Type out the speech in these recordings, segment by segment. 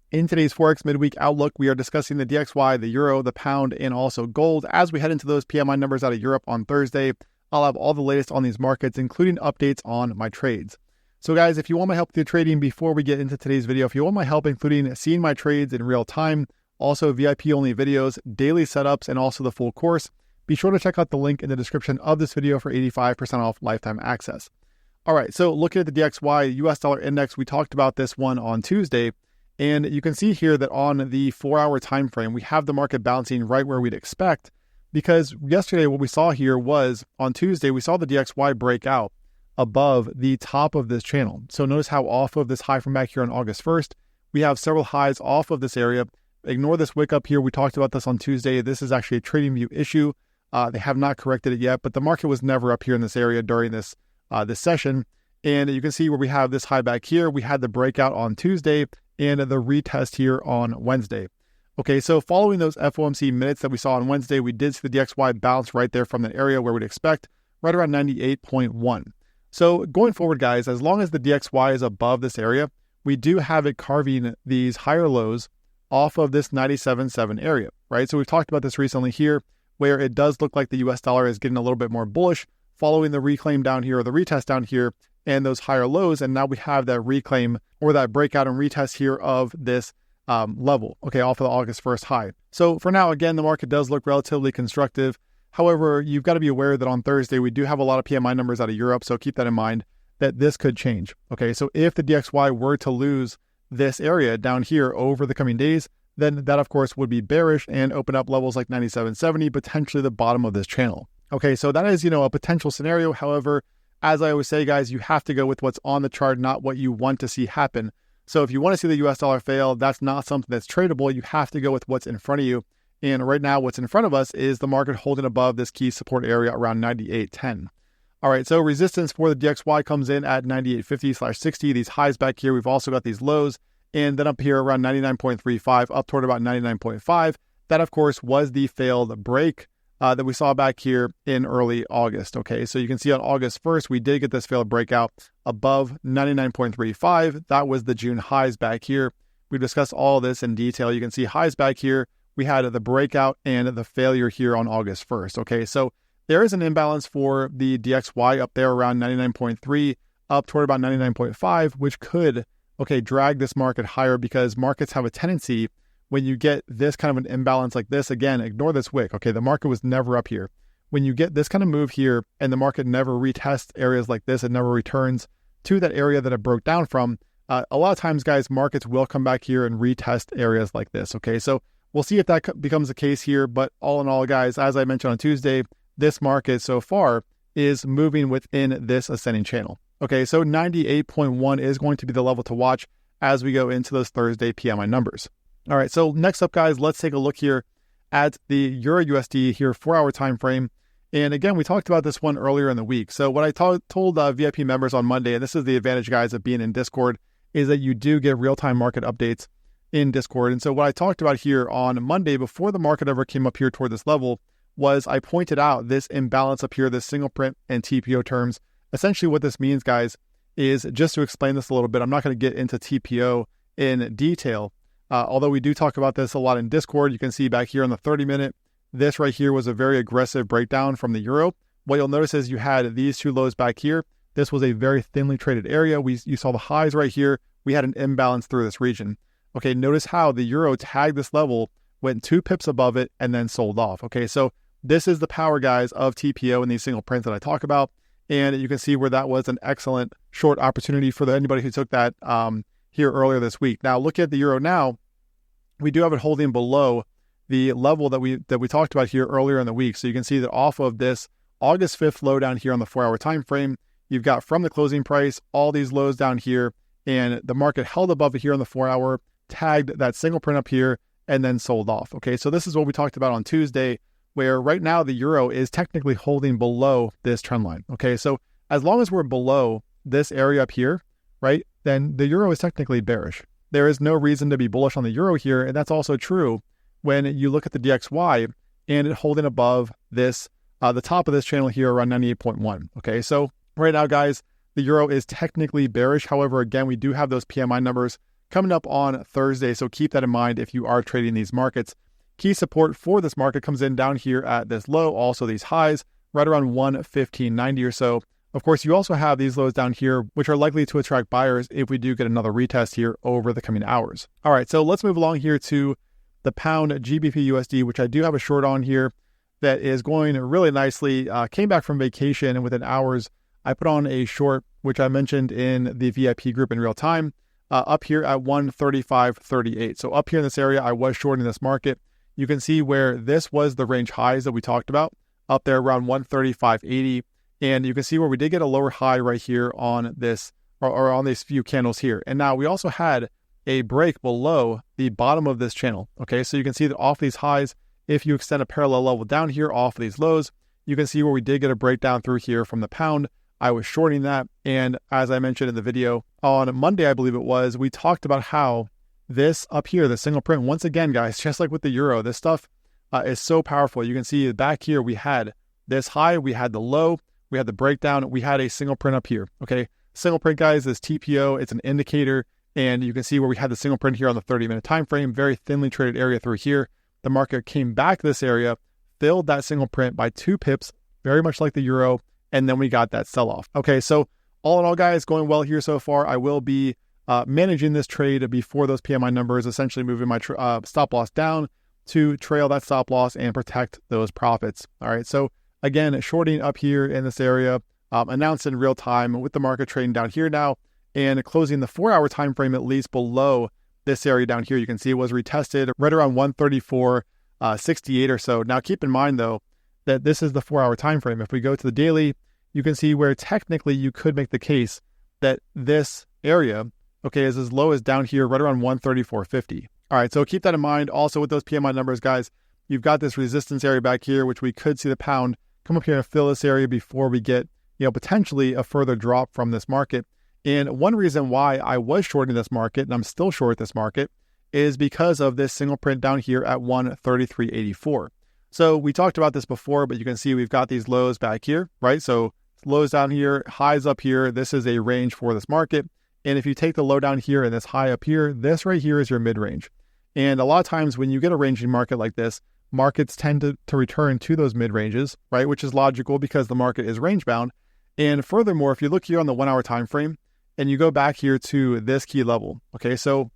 In today's Forex Midweek Outlook, we are discussing the DXY, the Euro, the Pound, and also gold. As we head into those PMI numbers out of Europe on Thursday, I'll have all the latest on these markets, including updates on my trades. So guys, if you want my help with your trading before we get into today's video, if you want my help including seeing my trades in real time, also VIP-only videos, daily setups, and also the full course, be sure to check out the link in the description of this video for 85% off lifetime access. All right, so looking at the DXY US dollar index, we talked about this one on Tuesday, and you can see here that on the 4-hour time frame, we have the market bouncing right where we'd expect, because yesterday what we saw here was on Tuesday, we saw the DXY break out above the top of this channel. So notice how off of this high from back here on August 1st, we have several highs off of this area. Ignore this wick up here. We talked about this on Tuesday. This is actually a trading view issue. They have not corrected it yet, but the market was never up here in this area during this session. And you can see where we have this high back here. We had the breakout on Tuesday and the retest here on Wednesday. Okay, so following those FOMC minutes that we saw on Wednesday, we did see the DXY bounce right there from that area where we'd expect, right around 98.1. So going forward, guys, as long as the DXY is above this area, we do have it carving these higher lows off of this 97.7 area, right? So we've talked about this recently here, where it does look like the US dollar is getting a little bit more bullish following the reclaim down here or the retest down here and those higher lows. And now we have that reclaim or that breakout and retest here of this level, okay, off of the August 1st high. So for now, again, the market does look relatively constructive. However, you've got to be aware that on Thursday, we do have a lot of PMI numbers out of Europe. So keep that in mind that this could change. Okay, so if the DXY were to lose this area down here over the coming days, then that of course would be bearish and open up levels like 97.70, potentially the bottom of this channel. Okay, so that is, a potential scenario. However, as I always say, guys, you have to go with what's on the chart, not what you want to see happen. So if you want to see the US dollar fail, that's not something that's tradable. You have to go with what's in front of you. And right now, what's in front of us is the market holding above this key support area around 98.10. All right, so resistance for the DXY comes in at 98.50/60. These highs back here, we've also got these lows. And then up here around 99.35, up toward about 99.5. That, of course, was the failed break that we saw back here in early August. Okay, so you can see on August 1st, we did get this failed breakout above 99.35. That was the June highs back here. We discussed all this in detail. You can see highs back here. We had the breakout and the failure here on August 1st. Okay, so there is an imbalance for the DXY up there around 99.3, up toward about 99.5, which could drag this market higher because markets have a tendency when you get this kind of an imbalance like this, again, ignore this wick. Okay, the market was never up here. When you get this kind of move here and the market never retests areas like this, it never returns to that area that it broke down from. A lot of times, guys, markets will come back here and retest areas like this. Okay, so we'll see if that becomes the case here. But all in all, guys, as I mentioned on Tuesday, this market so far is moving within this ascending channel. Okay, so 98.1 is going to be the level to watch as we go into those Thursday PMI numbers. All right, so next up, guys, let's take a look here at the EURUSD here, 4-hour time frame. And again, we talked about this one earlier in the week. So what I told VIP members on Monday, and this is the advantage, guys, of being in Discord, is that you do get real-time market updates in Discord. And so what I talked about here on Monday before the market ever came up here toward this level was I pointed out this imbalance up here, this single print and TPO terms. Essentially what this means, guys, is just to explain this a little bit, I'm not going to get into TPO in detail, although we do talk about this a lot in Discord. You can see back here on the 30-minute, this right here was a very aggressive breakdown from the euro. What you'll notice is you had these two lows back here. This was a very thinly traded area. You saw the highs right here. We had an imbalance through this region. Okay, notice how the euro tagged this level, went 2 pips above it, and then sold off. Okay, so this is the power, guys, of TPO and these single prints that I talk about. And you can see where that was an excellent short opportunity for anybody who took that here earlier this week. Now, look at the euro now. We do have it holding below the level that we talked about here earlier in the week. So you can see that off of this August 5th low down here on the 4-hour time frame, you've got from the closing price, all these lows down here, and the market held above it here on the 4-hour, tagged that single print up here, and then sold off. Okay, so this is what we talked about on Tuesday, where right now the euro is technically holding below this trend line. Okay, so as long as we're below this area up here, right, then the euro is technically bearish. There is no reason to be bullish on the euro here, and that's also true when you look at the DXY and it holding above this, the top of this channel here around 98.1. Okay, so right now, guys, the euro is technically bearish. However, again, we do have those PMI numbers coming up on Thursday. So keep that in mind if you are trading these markets. Key support for this market comes in down here at this low, also these highs, right around 115.90 or so. Of course, you also have these lows down here, which are likely to attract buyers if we do get another retest here over the coming hours. All right, so let's move along here to the pound GBPUSD, which I do have a short on here that is going really nicely. Came back from vacation, and within hours, I put on a short, which I mentioned in the VIP group in real time, up here at 135.38. So up here in this area, I was shorting this market. You can see where this was the range highs that we talked about, up there around 135.80. And you can see where we did get a lower high right here on this, or on these few candles here. And now we also had a break below the bottom of this channel. Okay, so you can see that off these highs, if you extend a parallel level down here off of these lows, you can see where we did get a breakdown through here from the pound. I was shorting that. And as I mentioned in the video on Monday, I believe it was, we talked about how this up here, the single print, once again, guys, just like with the euro, this stuff is so powerful. You can see back here, we had this high, we had the low, we had the breakdown, we had a single print up here. Okay, single print, guys, is TPO, it's an indicator, and you can see where we had the single print here on the 30-minute time frame, very thinly traded area through here. The market came back this area, filled that single print by 2 pips, very much like the euro, and then we got that sell-off. Okay, so all in all, guys, going well here so far. I will be managing this trade before those PMI numbers, essentially moving my stop loss down to trail that stop loss and protect those profits. All right, so again, shorting up here in this area, announced in real time with the market trading down here now and closing the 4-hour time frame at least below this area down here. You can see it was retested right around 134.68 or so. Now, keep in mind, though, that this is the 4-hour time frame. If we go to the daily, you can see where technically you could make the case that this area, okay, is as low as down here right around 134.50. All right, so keep that in mind. Also with those PMI numbers, guys, you've got this resistance area back here, which we could see the pound come up here and fill this area before we get, potentially a further drop from this market. And one reason why I was shorting this market, and I'm still short this market, is because of this single print down here at 133.84. So we talked about this before, but you can see we've got these lows back here, right? So lows down here, highs up here. This is a range for this market. And if you take the low down here and this high up here, this right here is your mid-range. And a lot of times when you get a ranging market like this, markets tend to return to those mid-ranges, right? Which is logical because the market is range-bound. And furthermore, if you look here on the 1-hour time frame and you go back here to this key level, okay, so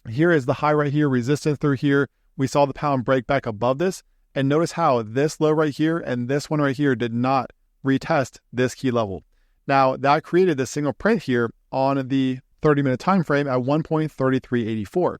here is the high right here, resistance through here. We saw the pound break back above this. And notice how this low right here and this one right here did not retest this key level. Now, that created this single print here on the 30-minute time frame at 1.3384.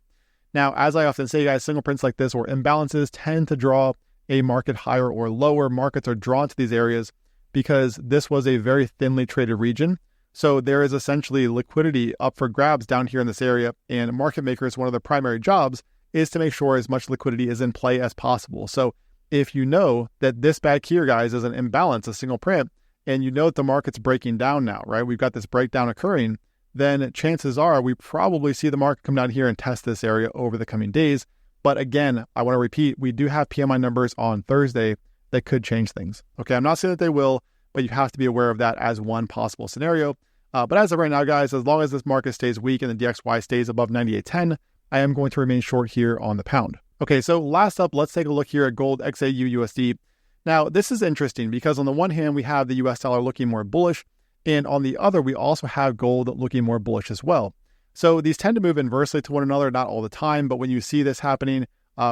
Now, as I often say, guys, single prints like this or imbalances tend to draw a market higher or lower. Markets are drawn to these areas because this was a very thinly traded region. So there is essentially liquidity up for grabs down here in this area. And market makers, one of their primary jobs is to make sure as much liquidity is in play as possible. So if you know that this back here, guys, is an imbalance, a single print, and you know that the market's breaking down now, right? We've got this breakdown occurring, then chances are we probably see the market come down here and test this area over the coming days. But again, I want to repeat, we do have PMI numbers on Thursday that could change things. Okay, I'm not saying that they will, but you have to be aware of that as one possible scenario. But as of right now, guys, as long as this market stays weak and the DXY stays above 98.10, I am going to remain short here on the pound. Okay, so last up, let's take a look here at gold XAUUSD. Now, this is interesting because on the one hand, we have the US dollar looking more bullish, and on the other, we also have gold looking more bullish as well. So these tend to move inversely to one another, not all the time, but when you see this happening,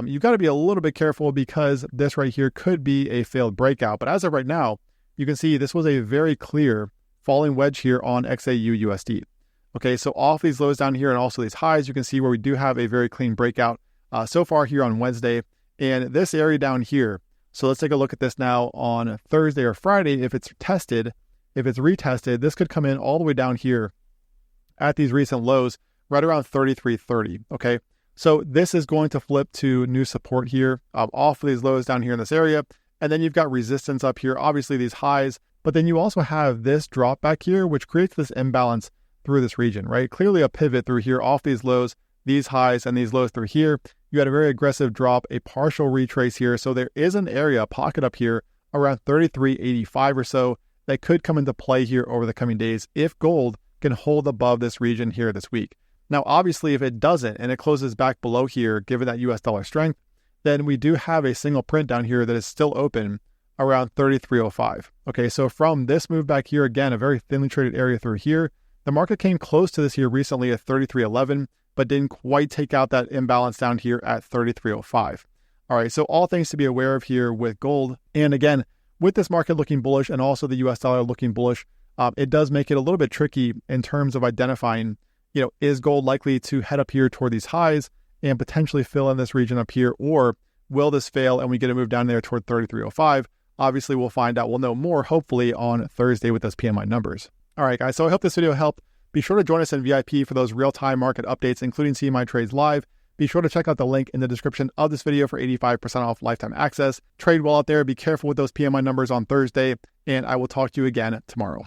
you've got to be a little bit careful because this right here could be a failed breakout. But as of right now, you can see this was a very clear falling wedge here on XAUUSD. Okay, so off these lows down here and also these highs, you can see where we do have a very clean breakout so far here on Wednesday. And this area down here, so let's take a look at this now on Thursday or Friday. If it's tested, if it's retested, this could come in all the way down here at these recent lows, right around 33.30. Okay, so this is going to flip to new support here off of these lows down here in this area. And then you've got resistance up here, obviously these highs, but then you also have this drop back here, which creates this imbalance through this region, right? Clearly a pivot through here off these lows, these highs and these lows through here. You had a very aggressive drop, a partial retrace here. So there is an area, a pocket up here around 33.85 or so that could come into play here over the coming days if gold can hold above this region here this week. Now, obviously, if it doesn't and it closes back below here, given that US dollar strength, then we do have a single print down here that is still open around 33.05. Okay, so from this move back here, again, a very thinly traded area through here, the market came close to this here recently at 33.11, but didn't quite take out that imbalance down here at 33.05. All right, so all things to be aware of here with gold. And again, with this market looking bullish and also the US dollar looking bullish, it does make it a little bit tricky in terms of identifying, is gold likely to head up here toward these highs and potentially fill in this region up here, or will this fail and we get a move down there toward 33.05? Obviously, we'll find out. We'll know more, hopefully, on Thursday with those PMI numbers. All right, guys, so I hope this video helped. Be sure to join us in VIP for those real-time market updates, including seeing my trades live. Be sure to check out the link in the description of this video for 85% off lifetime access. Trade well out there. Be careful with those PMI numbers on Thursday, and I will talk to you again tomorrow.